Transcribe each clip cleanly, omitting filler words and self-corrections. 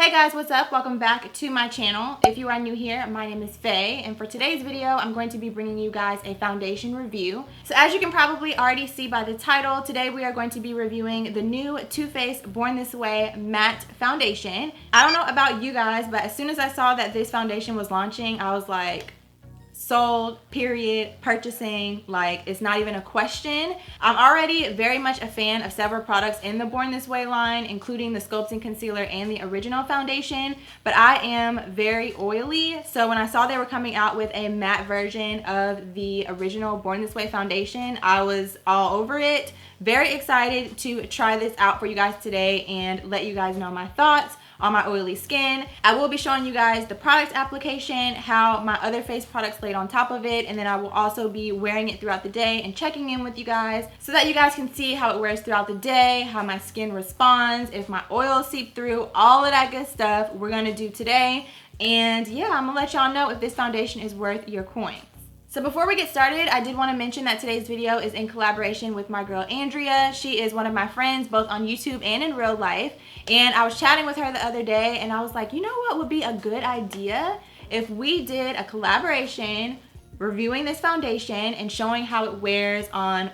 Hey guys, what's up? Welcome back to my channel. If you are new here, my name is Faye, and for today's video, I'm going to be bringing you guys a foundation review. So as you can probably already see by the title, today we are going to be reviewing the new Too Faced Born This Way Matte Foundation. I don't know about you guys, but as soon as I saw that this foundation was launching, I was like, sold, period, purchasing, like it's not even a question. I'm already very much a fan of several products in the Born This Way line, including the Sculpting Concealer and the original foundation, but I am very oily, so when I saw they were coming out with a matte version of the original Born This Way foundation, I was all over it. Very excited to try this out for you guys today and let you guys know my thoughts on my oily skin. I will be showing you guys the product application, how my other face products laid on top of it, and then I will also be wearing it throughout the day and checking in with you guys so that you guys can see how it wears throughout the day, how my skin responds, if my oils seep through, all of that good stuff we're gonna do today. And yeah, I'm gonna let y'all know if this foundation is worth your coins. So before we get started, I did want to mention that today's video is in collaboration with my girl Andrea. She is one of my friends both on YouTube and in real life, and I was chatting with her the other day and I was like, you know what would be a good idea if we did a collaboration reviewing this foundation and showing how it wears on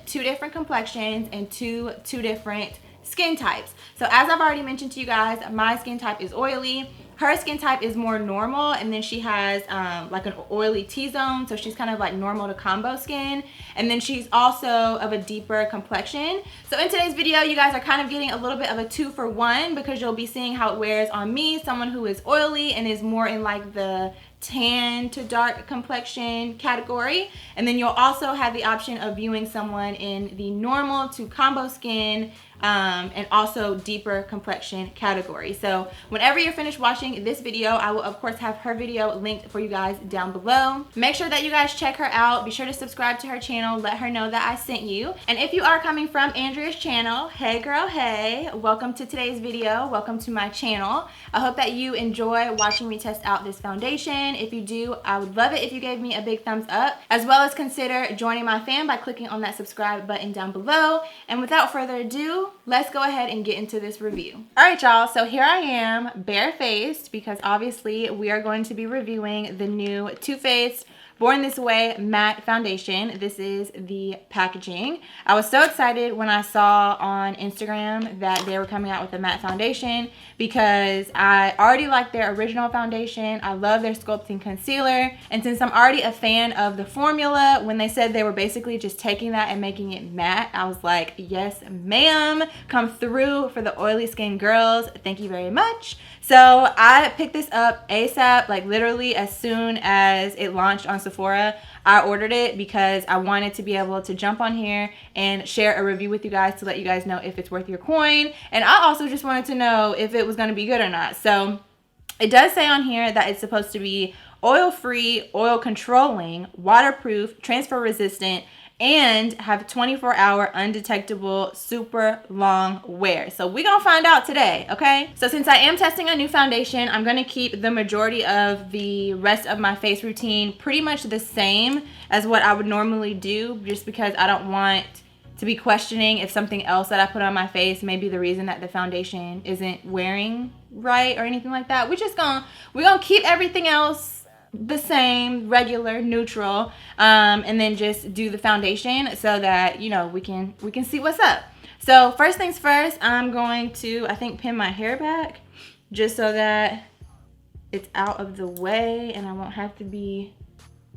two different complexions and two different skin types. So as I've already mentioned to you guys, my skin type is oily. Her skin type is more normal, and then she has like an oily T-zone, so she's kind of like normal to combo skin, and then she's also of a deeper complexion. So in today's video, you guys are kind of getting a little bit of a 2-for-1 because you'll be seeing how it wears on me, someone who is oily and is more in like the tan to dark complexion category, and then you'll also have the option of viewing someone in the normal to combo skin and also deeper complexion category. So whenever you're finished watching this video, I will of course have her video linked for you guys down below. Make sure that you guys check her out. Be sure to subscribe to her channel. Let her know that I sent you. And if you are coming from Andrea's channel, hey girl, hey, welcome to today's video. Welcome to my channel. I hope that you enjoy watching me test out this foundation. If you do, I would love it if you gave me a big thumbs up, as well as consider joining my fam by clicking on that subscribe button down below. And without further ado, let's go ahead and get into this review. All right, y'all, so here I am barefaced because obviously we are going to be reviewing the new Too Faced Born This Way Matte Foundation. This is the packaging. I was so excited when I saw on Instagram that they were coming out with a matte foundation because I already like their original foundation. I love their Sculpting Concealer. And since I'm already a fan of the formula, when they said they were basically just taking that and making it matte, I was like, yes, ma'am, come through for the oily skin girls. Thank you very much. So I picked this up ASAP, like literally as soon as it launched on Sephora. I ordered it because I wanted to be able to jump on here and share a review with you guys to let you guys know if it's worth your coin. And I also just wanted to know if it was going to be good or not. So it does say on here that it's supposed to be oil-free, oil-controlling, waterproof, transfer-resistant, and have 24-hour undetectable super long wear. So we're gonna find out today, okay? So since I am testing a new foundation, I'm gonna keep the majority of the rest of my face routine pretty much the same as what I would normally do, just because I don't want to be questioning if something else that I put on my face may be the reason that the foundation isn't wearing right or anything like that. We're gonna keep everything else the same, regular, neutral, and then just do the foundation so that, you know, we can see what's up. So first things first, I'm going to, I think, pin my hair back just so that it's out of the way and I won't have to be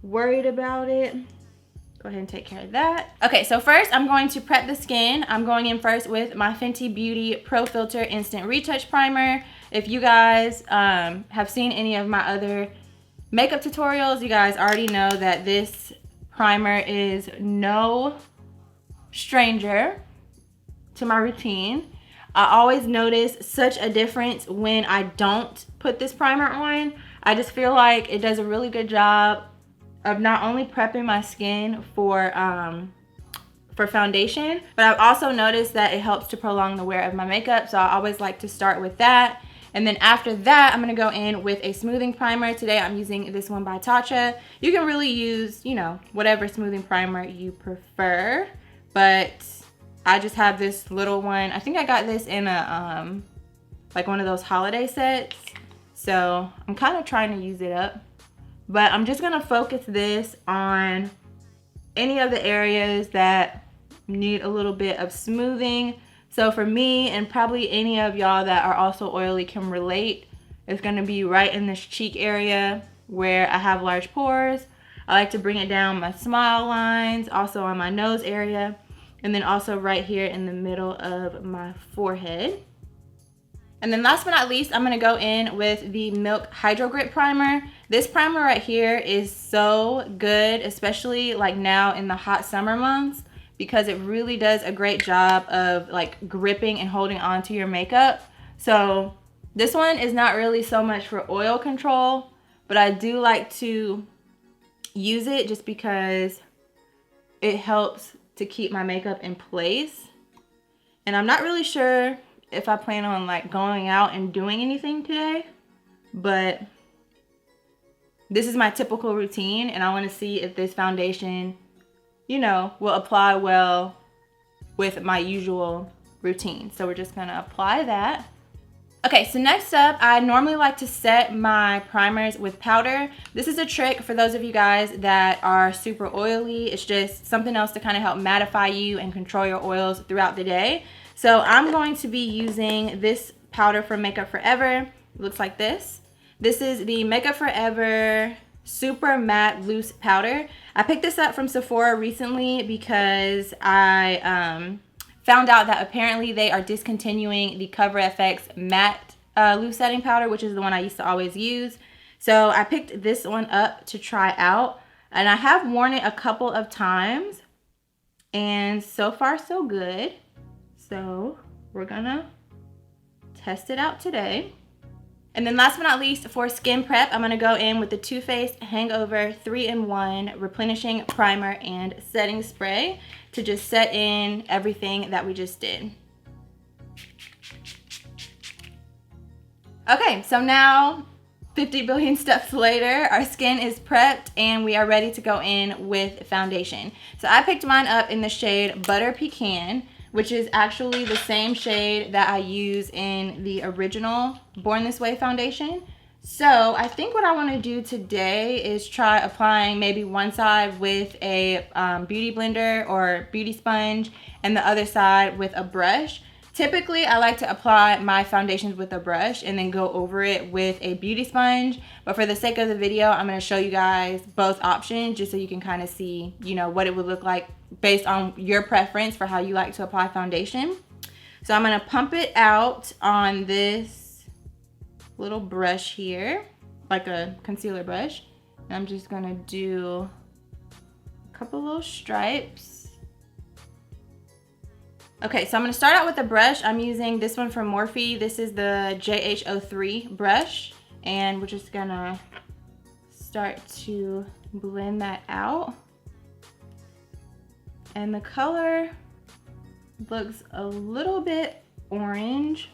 worried about it. Go ahead and take care of that. Okay, so first I'm going to prep the skin. I'm going in first with my Fenty Beauty Pro Filt'r Instant Retouch Primer. If you guys have seen any of my other makeup tutorials, you guys already know that this primer is no stranger to my routine. I always notice such a difference when I don't put this primer on. I just feel like it does a really good job of not only prepping my skin for foundation, but I've also noticed that it helps to prolong the wear of my makeup. So I always like to start with that. And then after that, I'm going to go in with a smoothing primer. Today I'm using this one by Tatcha. You can really use, you know, whatever smoothing primer you prefer, but I just have this little one. I think I got this in a like one of those holiday sets. So I'm kind of trying to use it up. But I'm just gonna focus this on any of the areas that need a little bit of smoothing. So for me, and probably any of y'all that are also oily can relate, it's gonna be right in this cheek area where I have large pores. I like to bring it down my smile lines, also on my nose area, and then also right here in the middle of my forehead. And then last but not least, I'm gonna go in with the Milk Hydro Grip Primer. This primer right here is so good, especially like now in the hot summer months, because it really does a great job of like gripping and holding on to your makeup. So this one is not really so much for oil control, but I do like to use it just because it helps to keep my makeup in place. And I'm not really sure if I plan on like going out and doing anything today, but this is my typical routine, and I want to see if this foundation, you know, will apply well with my usual routine. So we're just gonna apply that. Okay, so next up, I normally like to set my primers with powder. This is a trick for those of you guys that are super oily. It's just something else to kind of help mattify you and control your oils throughout the day. So I'm going to be using this powder from Makeup Forever. It looks like this. This is the Makeup Forever Super Matte Loose Powder. I picked this up from Sephora recently because I found out that apparently they are discontinuing the Cover FX Matte Loose Setting Powder, which is the one I used to always use. So I picked this one up to try out, and I have worn it a couple of times, and so far so good. So we're gonna test it out today. And then last but not least, for skin prep, I'm gonna go in with the Too Faced Hangover 3-in-1 Replenishing Primer and Setting Spray to just set in everything that we just did. Okay, so now 50 billion steps later, our skin is prepped and we are ready to go in with foundation. So I picked mine up in the shade Butter Pecan, which is actually the same shade that I use in the original Born This Way foundation. So I think what I want to do today is try applying maybe one side with a beauty blender or beauty sponge and the other side with a brush. Typically, I like to apply my foundations with a brush and then go over it with a beauty sponge. But for the sake of the video, I'm going to show you guys both options just so you can kind of see, you know, what it would look like based on your preference for how you like to apply foundation. So I'm going to pump it out on this little brush here, like a concealer brush. And I'm just going to do a couple little stripes. Okay, so I'm going to start out with the brush. I'm using this one from Morphe. This is the JH03 brush. And we're just going to start to blend that out. And the color looks a little bit orange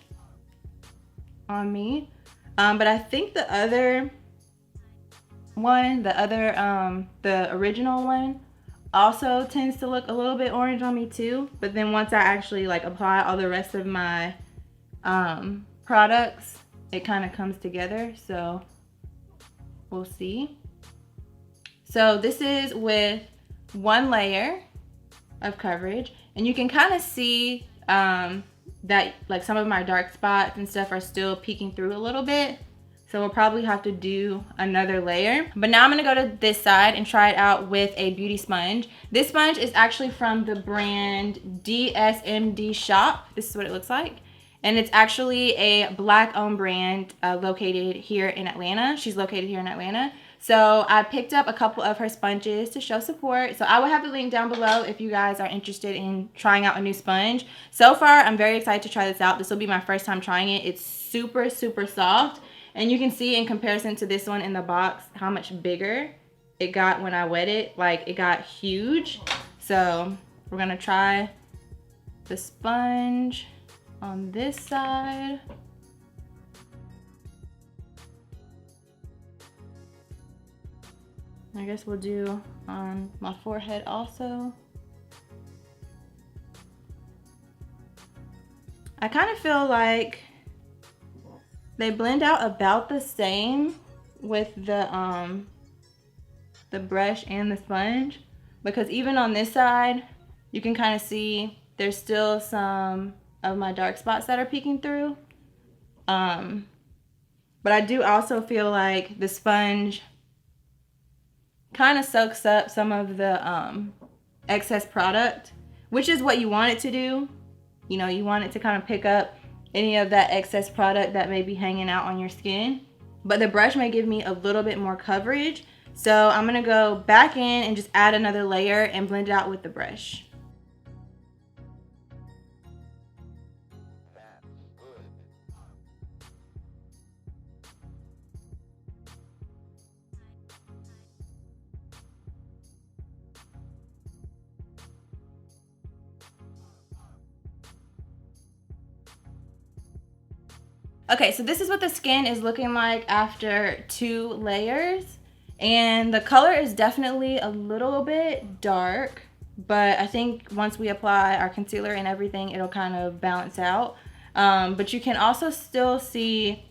on me. But I think the other one, the original one, also tends to look a little bit orange on me too. But then once I actually like apply all the rest of my products, it kind of comes together. So we'll see. So this is with one layer of coverage, and you can kind of see that like some of my dark spots and stuff are still peeking through a little bit. So we'll probably have to do another layer. But now I'm gonna go to this side and try it out with a beauty sponge. This sponge is actually from the brand DSMD Shop. This is what it looks like. And it's actually a Black-owned brand located here in Atlanta. She's located here in Atlanta. So I picked up a couple of her sponges to show support. So I will have the link down below if you guys are interested in trying out a new sponge. So far, I'm very excited to try this out. This will be my first time trying it. It's super, super soft. And you can see in comparison to this one in the box how much bigger it got when I wet it. Like, it got huge. So we're gonna try the sponge on this side. I guess we'll do on my forehead also. I kind of feel like They blend out about the same with the brush and the sponge, because even on this side, you can kind of see there's still some of my dark spots that are peeking through. But I do also feel like the sponge kind of soaks up some of the excess product, which is what you want it to do. You know, you want it to kind of pick up any of that excess product that may be hanging out on your skin. But the brush may give me a little bit more coverage. So I'm gonna go back in and just add another layer and blend it out with the brush. Okay, so this is what the skin is looking like after 2 layers. And the color is definitely a little bit dark, but I think once we apply our concealer and everything, it'll kind of balance out. But you can also still see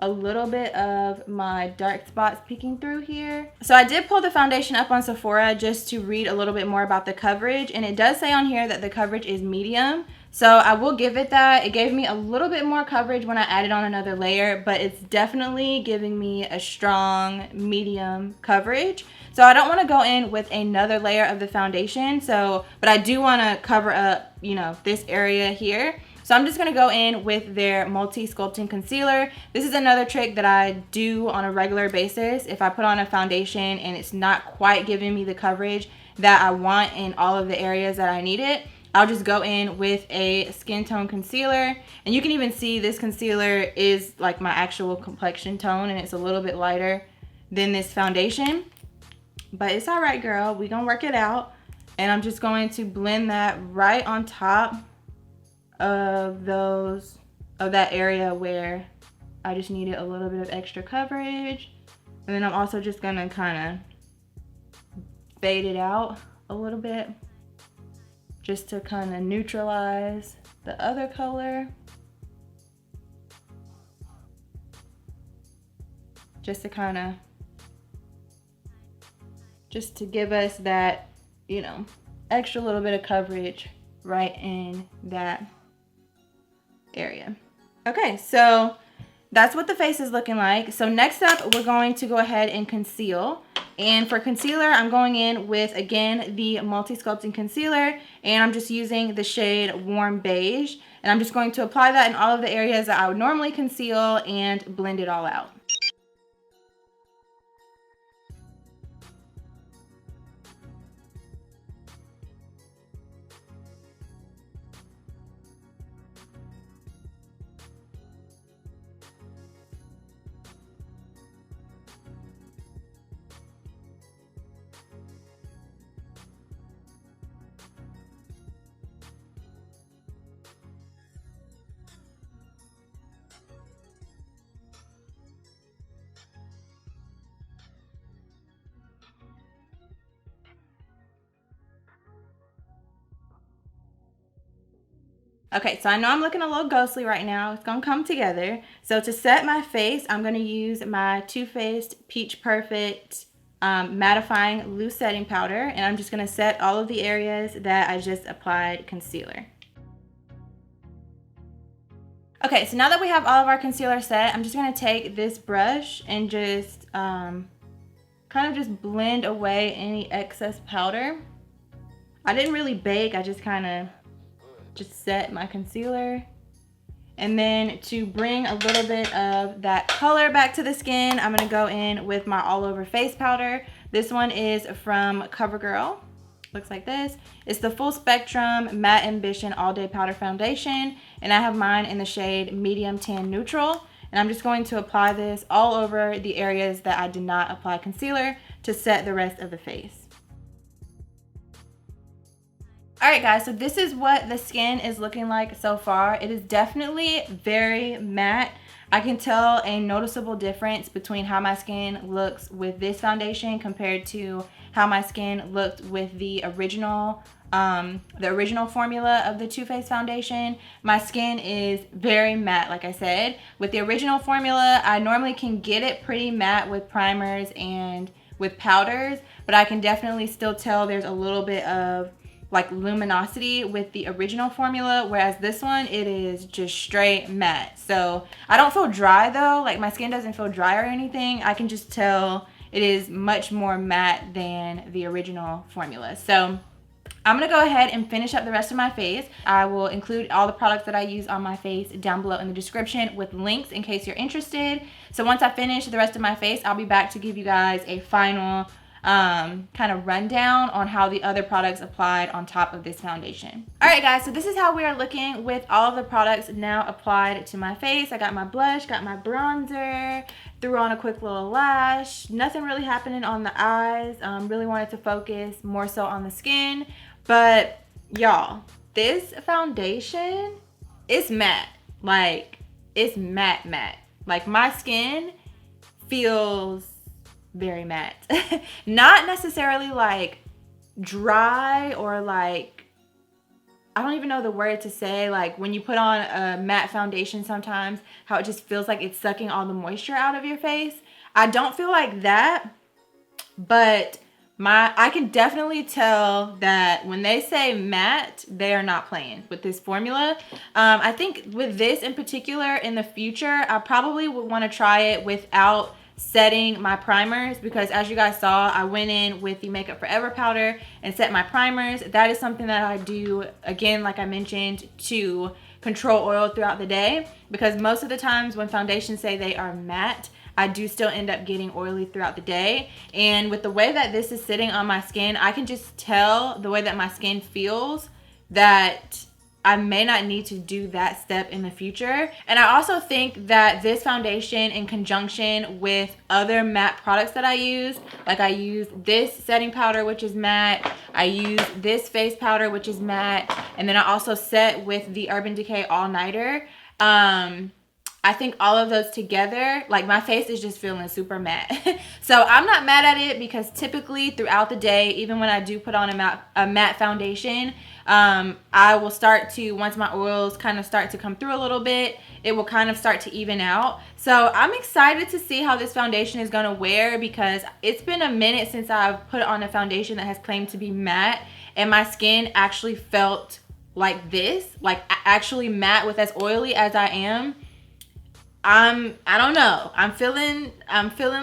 a little bit of my dark spots peeking through here. So I did pull the foundation up on Sephora just to read a little bit more about the coverage, and it does say on here that the coverage is medium. So I will give it that. It gave me a little bit more coverage when I added on another layer, but it's definitely giving me a strong medium coverage. So I don't want to go in with another layer of the foundation. But I do want to cover up, you know, this area here. So I'm just going to go in with their multi-sculpting concealer. This is another trick that I do on a regular basis. If I put on a foundation and it's not quite giving me the coverage that I want in all of the areas that I need it, I'll just go in with a skin tone concealer. And you can even see this concealer is like my actual complexion tone, and it's a little bit lighter than this foundation. But it's all right, girl. We're gonna work it out. And I'm just going to blend that right on top of that area where I just needed a little bit of extra coverage. And then I'm also just gonna kind of fade it out a little bit, just to kind of neutralize the other color. Just to give us that, you know, extra little bit of coverage right in that area. Okay, so that's what the face is looking like. So next up, we're going to go ahead and conceal. And for concealer, I'm going in with, again, the multi-sculpting concealer, and I'm just using the shade Warm Beige. And I'm just going to apply that in all of the areas that I would normally conceal and blend it all out. Okay, so I know I'm looking a little ghostly right now. It's gonna come together. So to set my face, I'm gonna use my Too Faced Peach Perfect mattifying loose setting powder, and I'm just gonna set all of the areas that I just applied concealer. Okay, so now that we have all of our concealer set, I'm just gonna take this brush and just kind of just blend away any excess powder. I didn't really bake, I just kind of just set my concealer. And then to bring a little bit of that color back to the skin, I'm gonna go in with my all over face powder. This one is from CoverGirl. Looks like this. It's the Full Spectrum Matte Ambition All Day Powder Foundation, and I have mine in the shade Medium Tan Neutral. And I'm just going to apply this all over the areas that I did not apply concealer to set the rest of the face. Alright guys, so this is what the skin is looking like so far. It is definitely very matte. I can tell a noticeable difference between how my skin looks with this foundation compared to how my skin looked with the original the original formula of the Too Faced foundation. My skin is very matte, like I said. With the original formula, I normally can get it pretty matte with primers and with powders, but I can definitely still tell there's a little bit of like luminosity with the original formula, whereas this one, it is just straight matte. So I don't feel dry though, like my skin doesn't feel dry or anything. I can just tell it is much more matte than the original formula. So I'm gonna go ahead and finish up the rest of my face. I will include all the products that I use on my face down below in the description with links in case you're interested. So once I finish the rest of my face, I'll be back to give you guys a final kind of rundown on how the other products applied on top of this foundation. All right guys, so this is how we are looking with all of the products now applied to my face. I got my blush, got my bronzer, threw on a quick little lash. Nothing really happening on the eyes. Really wanted to focus more so on the skin. But y'all, this foundation is matte. Like, it's matte. Like, my skin feels very matte. Not necessarily like dry or like, I don't even know the word to say, like when you put on a matte foundation sometimes, how it just feels like it's sucking all the moisture out of your face. I don't feel like that, but I can definitely tell that when they say matte, they are not playing with this formula. I think with this in particular, in the future, I probably would want to try it without setting my primers, because as you guys saw, I went in with the Makeup Forever powder and set my primers. That is something that I do, again, like I mentioned, to control oil throughout the day, because most of the times when foundations say they are matte, I do still end up getting oily throughout the day. And with the way that this is sitting on my skin, I can just tell the way that my skin feels that I may not need to do that step in the future. And I also think that this foundation, in conjunction with other matte products that I use, like I use this setting powder, which is matte, I use this face powder, which is matte, and then I also set with the Urban Decay All Nighter. I think all of those together, like my face is just feeling super matte. So I'm not mad at it, because typically throughout the day, even when I do put on a matte foundation, I will start to, once my oils kind of start to come through a little bit, it will kind of start to even out. So I'm excited to see how this foundation is going to wear, because it's been a minute since I've put on a foundation that has claimed to be matte and my skin actually felt like this, like actually matte with as oily as I am. I don't know. I'm feeling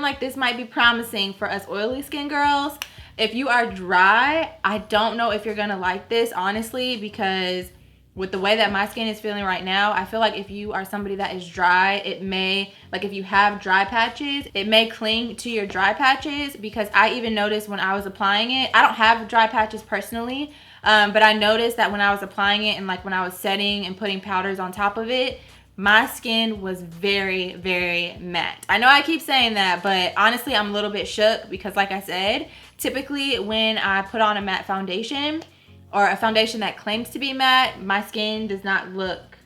like this might be promising for us oily skin girls. If you are dry, I don't know if you're gonna like this, honestly, because with the way that my skin is feeling right now, I feel like if you are somebody that is dry, it may, like if you have dry patches, it may cling to your dry patches, because I even noticed when I was applying it, I don't have dry patches personally, but I noticed that when I was applying it and like when I was setting and putting powders on top of it, my skin was very, very matte. I know I keep saying that, but honestly, I'm a little bit shook, because like I said, typically when I put on a matte foundation or a foundation that claims to be matte, my skin does not look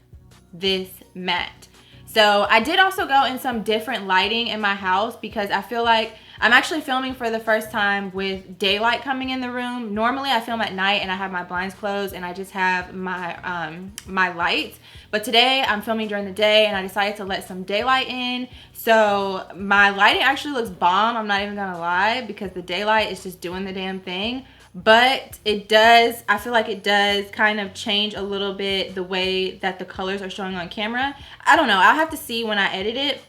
this matte. So I did also go in some different lighting in my house, because I feel like I'm actually filming for the first time with daylight coming in the room. Normally I film at night and I have my blinds closed and I just have my my lights. But today I'm filming during the day and I decided to let some daylight in. So my lighting actually looks bomb, I'm not even gonna lie, because the daylight is just doing the damn thing. But it does, I feel like it does kind of change a little bit the way that the colors are showing on camera. I don't know, I'll have to see when I edit it.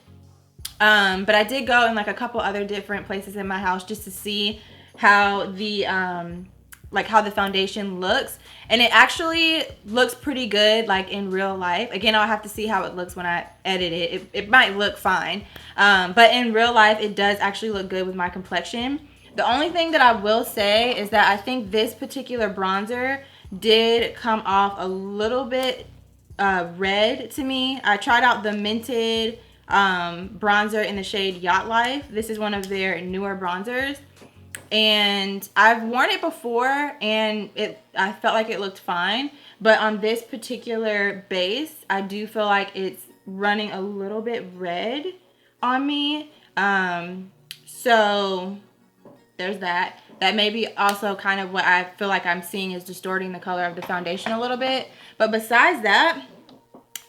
But I did go in like a couple other different places in my house just to see how the how the foundation looks, and it actually looks pretty good like in real life. Again, I'll have to see how it looks when I edit it. It might look fine, but in real life it does actually look good with my complexion. The only thing that I will say is that I think this particular bronzer did come off a little bit red to me. I tried out the Mented bronzer in the shade Yacht Life. This is one of their newer bronzers, and I've worn it before and I felt like it looked fine, but on this particular base I do feel like it's running a little bit red on me. So there's that. that may be also kind of what I feel like I'm seeing is distorting the color of the foundation a little bit. But besides that,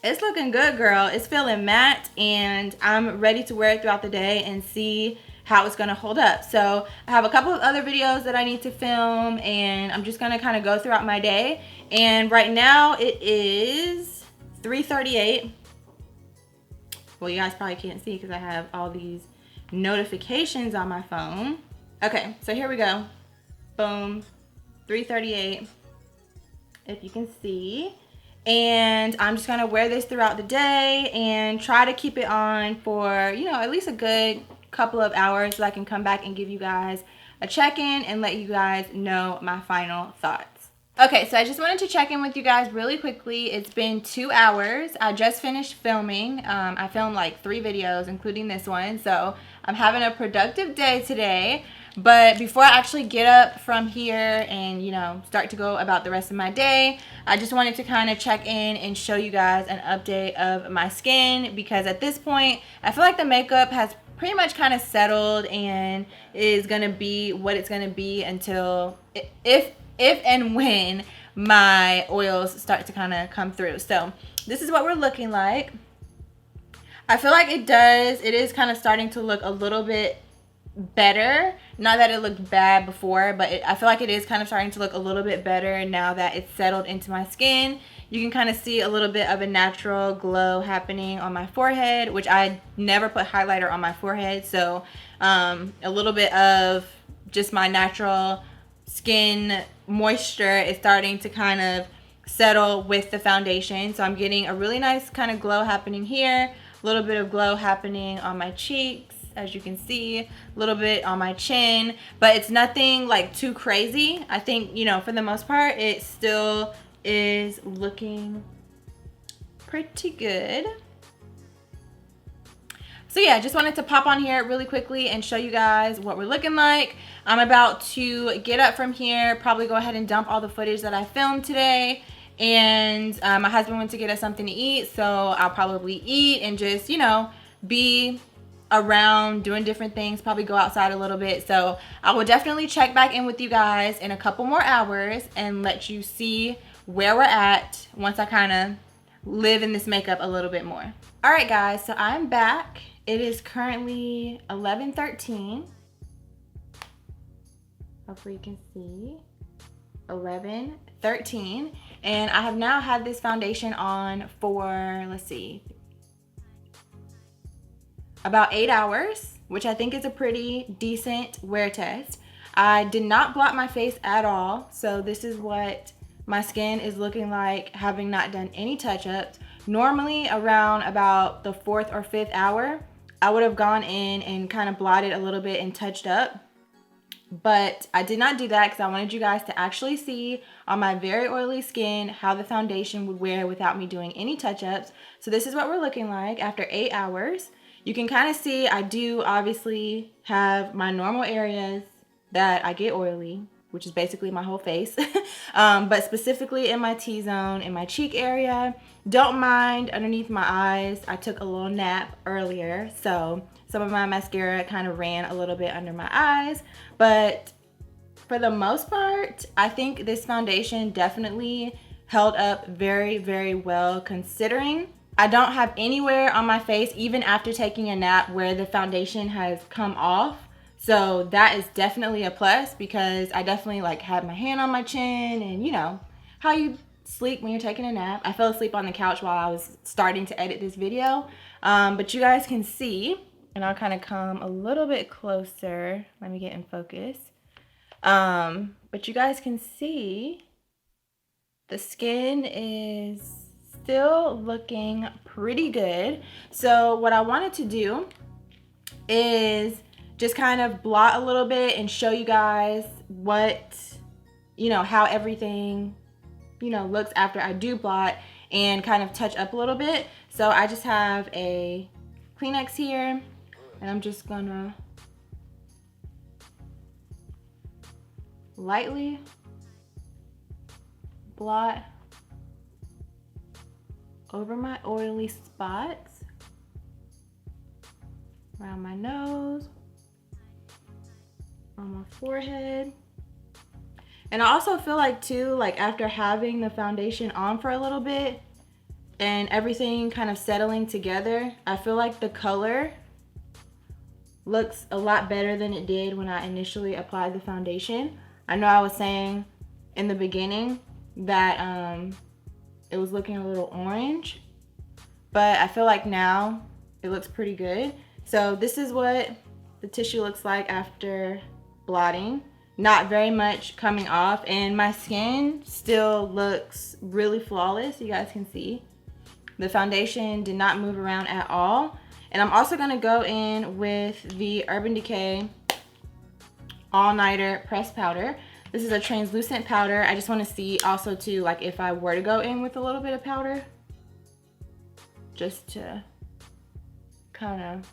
it's looking good, girl. It's feeling matte, and I'm ready to wear it throughout the day and see how it's gonna hold up. So I have a couple of other videos that I need to film, and I'm just gonna kind of go throughout my day. And right now it is 3:38. Well, you guys probably can't see because I have all these notifications on my phone. Okay, so here we go. Boom, 3:38, if you can see. And I'm just gonna wear this throughout the day and try to keep it on for, you know, at least a good couple of hours so I can come back and give you guys a check-in and let you guys know my final thoughts. Okay, so I just wanted to check in with you guys really quickly. It's been 2 hours. I just finished filming. I filmed like 3 videos, including this one. So I'm having a productive day today. But before I actually get up from here and, you know, start to go about the rest of my day, I just wanted to kind of check in and show you guys an update of my skin, because at this point, I feel like the makeup has pretty much kind of settled and is going to be what it's going to be until, if and when my oils start to kind of come through. So this is what we're looking like. I feel like it is kind of starting to look a little bit better. Not that it looked bad before, but I feel like it is kind of starting to look a little bit better now that it's settled into my skin. You can kind of see a little bit of a natural glow happening on my forehead, which I never put highlighter on my forehead. So a little bit of just my natural skin moisture is starting to kind of settle with the foundation. So I'm getting a really nice kind of glow happening here, a little bit of glow happening on my cheeks, as you can see, a little bit on my chin, but it's nothing like too crazy. I think, you know, for the most part, it still is looking pretty good. So yeah, just wanted to pop on here really quickly and show you guys what we're looking like. I'm about to get up from here, probably go ahead and dump all the footage that I filmed today. And my husband went to get us something to eat, so I'll probably eat and just, you know, be around doing different things, probably go outside a little bit. So I will definitely check back in with you guys in a couple more hours and let you see where we're at once I kind of live in this makeup a little bit more. All right, guys, so I'm back. It is currently 11:13. Hopefully you can see. 11:13, and I have now had this foundation on for, let's see, about 8 hours, which I think is a pretty decent wear test. I did not blot my face at all, so this is what my skin is looking like having not done any touch-ups. Normally around about the 4th or 5th hour, I would have gone in and kind of blotted a little bit and touched up. But I did not do that because I wanted you guys to actually see on my very oily skin how the foundation would wear without me doing any touch-ups. So this is what we're looking like after 8 hours. You can kind of see I do obviously have my normal areas that I get oily, which is basically my whole face. But specifically in my T-zone, in my cheek area, don't mind underneath my eyes. I took a little nap earlier, so some of my mascara kind of ran a little bit under my eyes. But for the most part, I think this foundation definitely held up very, very well, considering I don't have anywhere on my face, even after taking a nap, where the foundation has come off. So that is definitely a plus, because I definitely like had my hand on my chin, and you know how you sleep when you're taking a nap. I fell asleep on the couch while I was starting to edit this video. But you guys can see, and I'll kind of come a little bit closer. Let me get in focus. But you guys can see the skin is still looking pretty good. So what I wanted to do is just kind of blot a little bit and show you guys what, you know, how everything, you know, looks after I do blot and kind of touch up a little bit. So I just have a Kleenex here, and I'm just gonna lightly blot over my oily spots, around my nose, on my forehead. And I also feel like too, like after having the foundation on for a little bit and everything kind of settling together, I feel like the color looks a lot better than it did when I initially applied the foundation. I know I was saying in the beginning that it was looking a little orange, but I feel like now it looks pretty good. So this is what the tissue looks like after blotting. Not very much coming off, and my skin still looks really flawless. You guys can see the foundation did not move around at all. And I'm also gonna go in with the Urban Decay All Nighter Pressed Powder. This is a translucent powder. I just want to see also too, like if I were to go in with a little bit of powder, just to kind of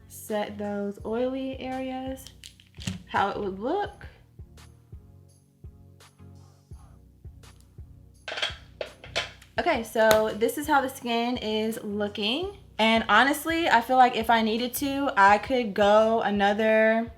set those oily areas, how it would look. Okay, so this is how the skin is looking. And honestly, I feel like if I needed to, I could go another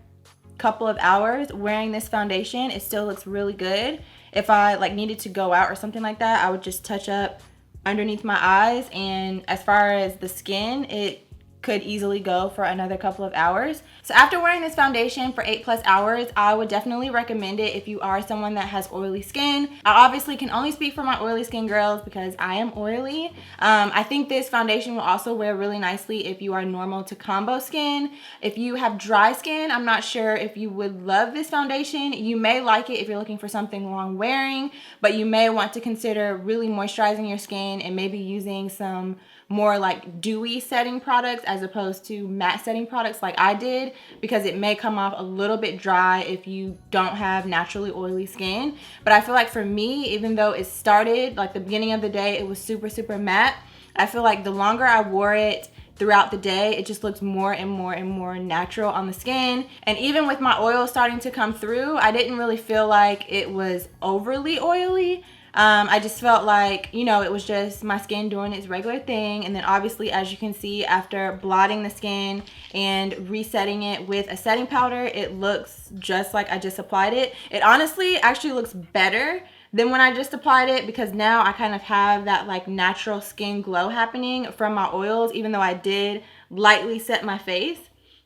couple of hours wearing this foundation. It still looks really good. If I like needed to go out or something like that, I would just touch up underneath my eyes. And as far as the skin, it could easily go for another couple of hours. So after wearing this foundation for 8+ hours, I would definitely recommend it if you are someone that has oily skin. I obviously can only speak for my oily skin girls because I am oily. I think this foundation will also wear really nicely if you are normal to combo skin. If you have dry skin, I'm not sure if you would love this foundation. You may like it if you're looking for something long wearing, but you may want to consider really moisturizing your skin and maybe using some more like dewy setting products as opposed to matte setting products like I did, because it may come off a little bit dry if you don't have naturally oily skin. But I feel like for me, even though it started like the beginning of the day, it was super matte, I feel like the longer I wore it throughout the day, it just looks more and more natural on the skin. And even with my oil starting to come through, I didn't really feel like it was overly oily. I just felt like, you know, it was just my skin doing its regular thing. And then obviously, as you can see, after blotting the skin and resetting it with a setting powder, it looks just like I just applied it. It honestly actually looks better than when I just applied it, because now I kind of have that like natural skin glow happening from my oils, even though I did lightly set my face.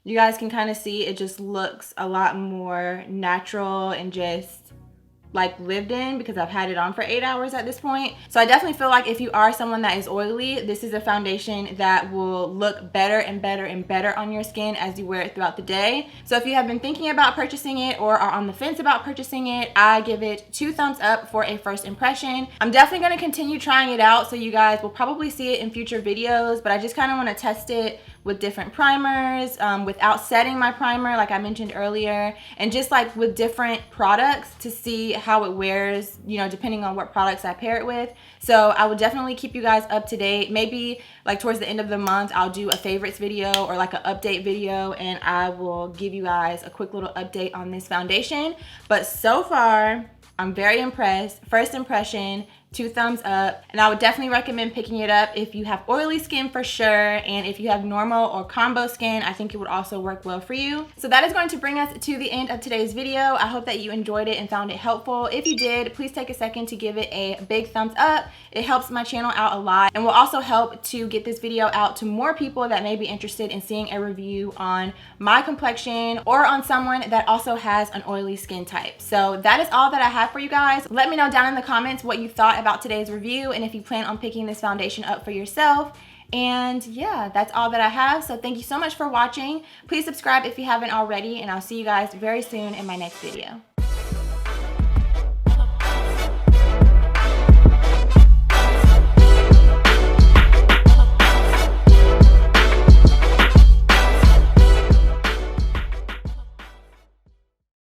You guys can kind of see it just looks a lot more natural and just like lived in, because I've had it on for 8 hours at this point. So I definitely feel like if you are someone that is oily, this is a foundation that will look better and better on your skin as you wear it throughout the day. So if you have been thinking about purchasing it or are on the fence about purchasing it, I give it 2 thumbs up for a first impression. I'm definitely going to continue trying it out, so you guys will probably see it in future videos, but I just kind of want to test it with different primers, without setting my primer like I mentioned earlier, and just like with different products to see how it wears, you know, depending on what products I pair it with. So I will definitely keep you guys up to date. Maybe like towards the end of the month, I'll do a favorites video or like an update video, and I will give you guys a quick little update on this foundation. But so far, I'm very impressed. First impression, 2 thumbs up, and I would definitely recommend picking it up if you have oily skin for sure, and if you have normal or combo skin, I think it would also work well for you. So that is going to bring us to the end of today's video. I hope that you enjoyed it and found it helpful. If you did, please take a second to give it a big thumbs up. It helps my channel out a lot and will also help to get this video out to more people that may be interested in seeing a review on my complexion or on someone that also has an oily skin type. So that is all that I have for you guys. Let me know down in the comments what you thought about today's review and if you plan on picking this foundation up for yourself. And yeah, that's all that I have. So thank you so much for watching. Please subscribe if you haven't already, and I'll see you guys very soon in my next video.